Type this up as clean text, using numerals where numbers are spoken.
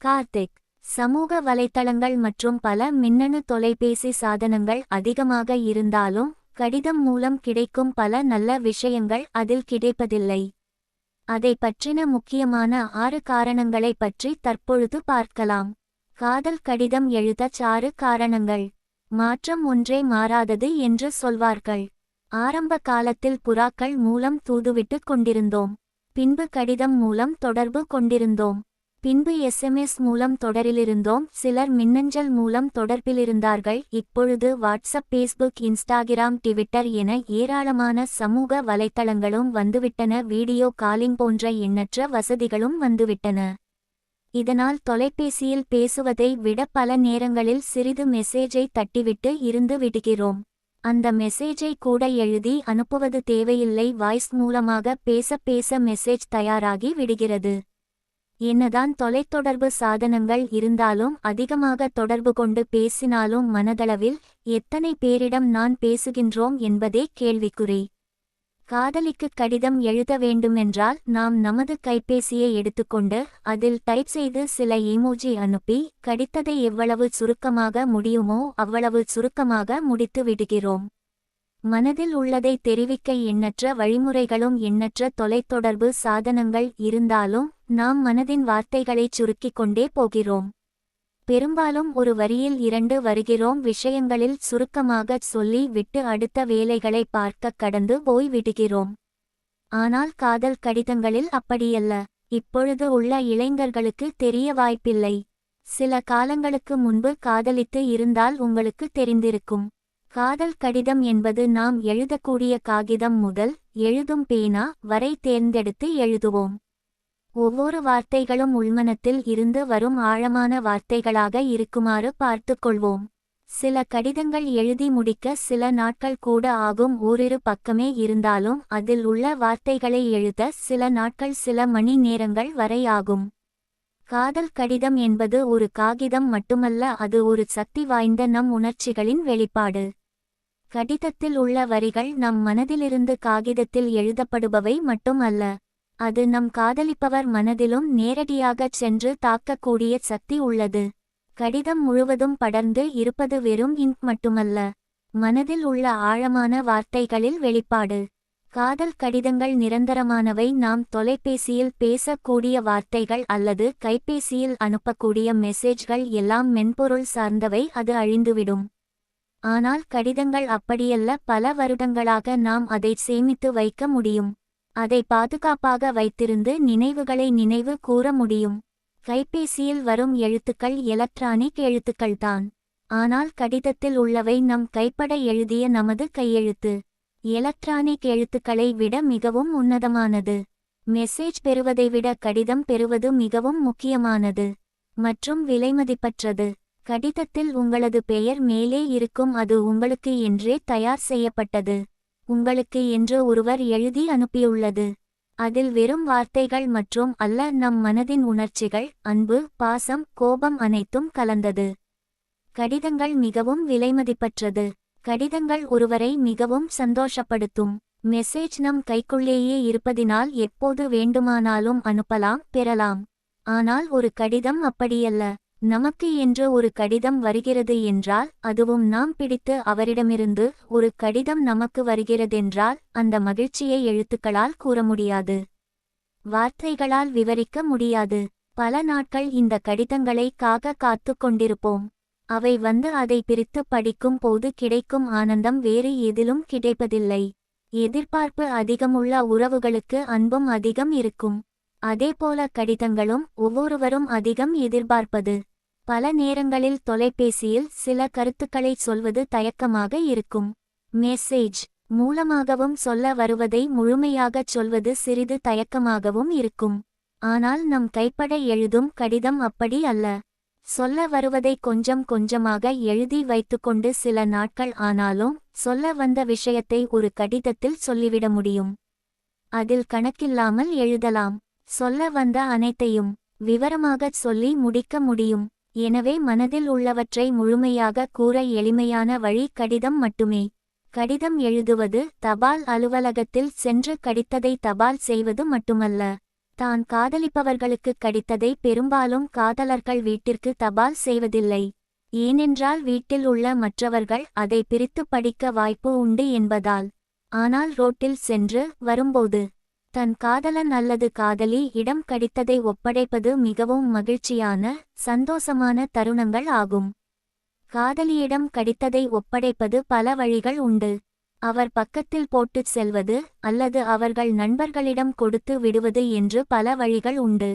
கார்த்திக். சமூக வலைத்தளங்கள் மற்றும் பல மின்னணு தொலைபேசி சாதனங்கள் அதிகமாக இருந்தாலும் கடிதம் மூலம் கிடைக்கும் பல நல்ல விஷயங்கள் அதில் கிடைப்பதில்லை. அதை பற்றின முக்கியமான 6 காரணங்களை பற்றி தற்பொழுது பார்க்கலாம். காதல் கடிதம் எழுத 6 காரணங்கள். மாற்றம் ஒன்றே மாறாதது என்று சொல்வார்கள். ஆரம்ப காலத்தில் புறாக்கள் மூலம் தூதுவிட்டு கொண்டிருந்தோம். பின்பு கடிதம் மூலம் தொடர்பு கொண்டிருந்தோம். பின்பு SMS மூலம் தொடரிலிருந்தோம். சிலர் மின்னஞ்சல் மூலம் தொடர்பிலிருந்தார்கள். இப்பொழுது வாட்ஸ்அப், பேஸ்புக், இன்ஸ்டாகிராம், ட்விட்டர் என ஏராளமான சமூக வலைத்தளங்களும் வந்துவிட்டன. வீடியோ காலிங் போன்ற எண்ணற்ற வசதிகளும் வந்துவிட்டன. இதனால் தொலைபேசியில் பேசுவதை விட பல நேரங்களில் சிறிது மெசேஜை தட்டிவிட்டு இருந்து விடுகிறோம். அந்த மெசேஜை கூட எழுதி அனுப்புவது தேவையில்லை. வாய்ஸ் மூலமாக பேச மெசேஜ் தயாராகி விடுகிறது. என்னதான் தொலைத்தொடர்பு சாதனங்கள் இருந்தாலும் அதிகமாக தொடர்பு கொண்டு பேசினாலும் மனதளவில் எத்தனை பேரிடம் நான் பேசுகின்றோம் என்பதே கேள்விக்குறி. காதலிக்கு கடிதம் எழுத வேண்டுமென்றால் நாம் நமது கைபேசியை எடுத்துக்கொண்டு அதில் டைப் செய்து சில ஈமோஜி அனுப்பி கடிதத்தை எவ்வளவு சுருக்கமாக முடியுமோ அவ்வளவு சுருக்கமாக முடித்து விடுகிறோம். மனதில் உள்ளதை தெரிவிக்க எண்ணற்ற வழிமுறைகளும் எண்ணற்ற தொலைத்தொடர்பு சாதனங்கள் இருந்தாலும் நாம் மனதின் வார்த்தைகளைச் சுருக்கிக் கொண்டே போகிறோம். பெரும்பாலும் ஒரு வரியில் 2 வருகிறோம். விஷயங்களில் சுருக்கமாகச் சொல்லி விட்டு அடுத்த வேலைகளை பார்க்க கடந்து போய் விடுகிறோம். ஆனால் காதல் கடிதங்களில் அப்படியல்ல. இப்பொழுது உள்ள இளைஞர்களுக்கு தெரிய வாய்ப்பில்லை. சில காலங்களுக்கு முன்பு காதலித்து இருந்தால் உங்களுக்கு தெரிந்திருக்கும். காதல் கடிதம் என்பது நாம் எழுதக்கூடிய காகிதம் முதல் எழுதும் பேனா வரை தேர்ந்தெடுத்து எழுதுவோம். ஒவ்வொரு வார்த்தைகளும் உள்மனத்தில் இருந்து வரும் ஆழமான வார்த்தைகளாக இருக்குமாறு பார்த்துக் கொள்வோம். சில கடிதங்கள் எழுதி முடிக்க சில நாட்கள் கூட ஆகும். ஓரிரு பக்கமே இருந்தாலும் அதில் உள்ள வார்த்தைகளை எழுத சில நாட்கள், சில மணி நேரங்கள் வரை ஆகும். காதல் கடிதம் என்பது ஒரு காகிதம் மட்டுமல்ல, அது ஒரு சக்தி வாய்ந்த நம் உணர்ச்சிகளின் வெளிப்பாடு. கடிதத்தில் உள்ள வரிகள் நம் மனதிலிருந்து காகிதத்தில் எழுதப்படுபவை மட்டும் அல்ல. அது நம் காதலிப்பவர் மனதிலும் நேரடியாகச் சென்று தாக்கக்கூடிய சக்தி உள்ளது. கடிதம் முழுவதும் படர்ந்து இருப்பது வெறும் இங்க் மட்டுமல்ல, மனதில் உள்ள ஆழமான வார்த்தைகளில் வெளிப்பாடு. காதல் கடிதங்கள் நிரந்தரமானவை. நாம் தொலைபேசியில் பேசக்கூடிய வார்த்தைகள் அல்லது கைபேசியில் அனுப்பக்கூடிய மெசேஜ்கள் எல்லாம் மென்பொருள் சார்ந்தவை. அது அழிந்துவிடும். ஆனால் கடிதங்கள் அப்படியல்ல. பல வருடங்களாக நாம் அதை சேமித்து வைக்க முடியும். அதை பாதுகாப்பாக வைத்திருந்து நினைவுகளை நினைவு கூற முடியும். கைபேசியில் வரும் எழுத்துக்கள் எலக்ட்ரானிக் எழுத்துக்கள்தான். ஆனால் கடிதத்தில் உள்ளவை நம் கைப்பட எழுதிய நமது கையெழுத்து. எலக்ட்ரானிக் எழுத்துக்களை விட மிகவும் உன்னதமானது. மெசேஜ் பெறுவதை விட கடிதம் பெறுவது மிகவும் முக்கியமானது மற்றும் விலைமதிப்பற்றது. கடிதத்தில் உங்களது பெயர் மேலே இருக்கும். அது உங்களுக்கு என்றே தயார் செய்யப்பட்டது. உங்களுக்கு என்று ஒருவர் எழுதி அனுப்பியுள்ளது. அதில் வெறும் வார்த்தைகள் மற்றும் அல்ல, நம் மனதின் உணர்ச்சிகள், அன்பு, பாசம், கோபம் அனைத்தும் கலந்தது. கடிதங்கள் மிகவும் விலைமதிப்பற்றது. கடிதங்கள் ஒருவரை மிகவும் சந்தோஷப்படுத்தும். மெசேஜ் நம் கைக்குள்ளேயே இருப்பதினால் எப்போது வேண்டுமானாலும் அனுப்பலாம், பெறலாம். ஆனால் ஒரு கடிதம் அப்படியல்ல. நமக்கு என்று ஒரு கடிதம் வருகிறது என்றால், அதுவும் நாம் பிடித்து அவரிடமிருந்து ஒரு கடிதம் நமக்கு வருகிறதென்றால் அந்த மகிழ்ச்சியை எழுத்துக்களால் கூற முடியாது. வார்த்தைகளால் விவரிக்க முடியாது. பல நாட்கள் இந்த கடிதங்களை காத்து கொண்டிருப்போம். அவை வந்து அதை பிரித்து படிக்கும் போது கிடைக்கும் ஆனந்தம் வேறு எதிலும் கிடைப்பதில்லை. எதிர்பார்ப்பு அதிகமுள்ள உறவுகளுக்கு அன்பும் அதிகம் இருக்கும். அதேபோல கடிதங்களும் ஒவ்வொருவரும் அதிகம் எதிர்பார்ப்பது. பல நேரங்களில் தொலைபேசியில் சில கருத்துக்களை சொல்வது தயக்கமாக இருக்கும். மெசேஜ் மூலமாகவும் சொல்ல வருவதை முழுமையாகச் சொல்வது சிறிது தயக்கமாகவும் இருக்கும். ஆனால் நம் கைப்பட எழுதும் கடிதம் அப்படி அல்ல. சொல்ல வருவதை கொஞ்சம் கொஞ்சமாக எழுதி வைத்துக்கொண்டு சில நாட்கள் ஆனாலும் சொல்ல வந்த விஷயத்தை ஒரு கடிதத்தில் சொல்லிவிட முடியும். அதில் கணக்கில்லாமல் எழுதலாம். சொல்ல வந்த அனைத்தையும் விவரமாகச் சொல்லி முடிக்க முடியும். எனவே மனதில் உள்ளவற்றை முழுமையாக கூற எளிமையான வழி கடிதம் மட்டுமே. கடிதம் எழுதுவது தபால் அலுவலகத்தில் சென்று கடிதத்தை தபால் செய்வது மட்டுமல்ல. தான் காதலிப்பவர்களுக்கு கிடைத்ததை பெரும்பாலும் காதலர்கள் வீட்டிற்கு தபால் செய்வதில்லை. ஏனென்றால் வீட்டில் உள்ள மற்றவர்கள் அதை பிரித்து படிக்க வாய்ப்பு உண்டு என்பதால். ஆனால் ரோட்டில் சென்று வரும்போது தன் காதலன் அல்லது காதலி இடம் கிடைத்ததை ஒப்படைப்பது மிகவும் மகிழ்ச்சியான, சந்தோஷமான தருணங்கள் ஆகும். காதலியிடம் கிடைத்ததை ஒப்படைப்பது பல வழிகள் உண்டு. அவர் பக்கத்தில் போட்டுச் செல்வது அல்லது அவர்கள் நண்பர்களிடம் கொடுத்து விடுவது என்று பல வழிகள் உண்டு.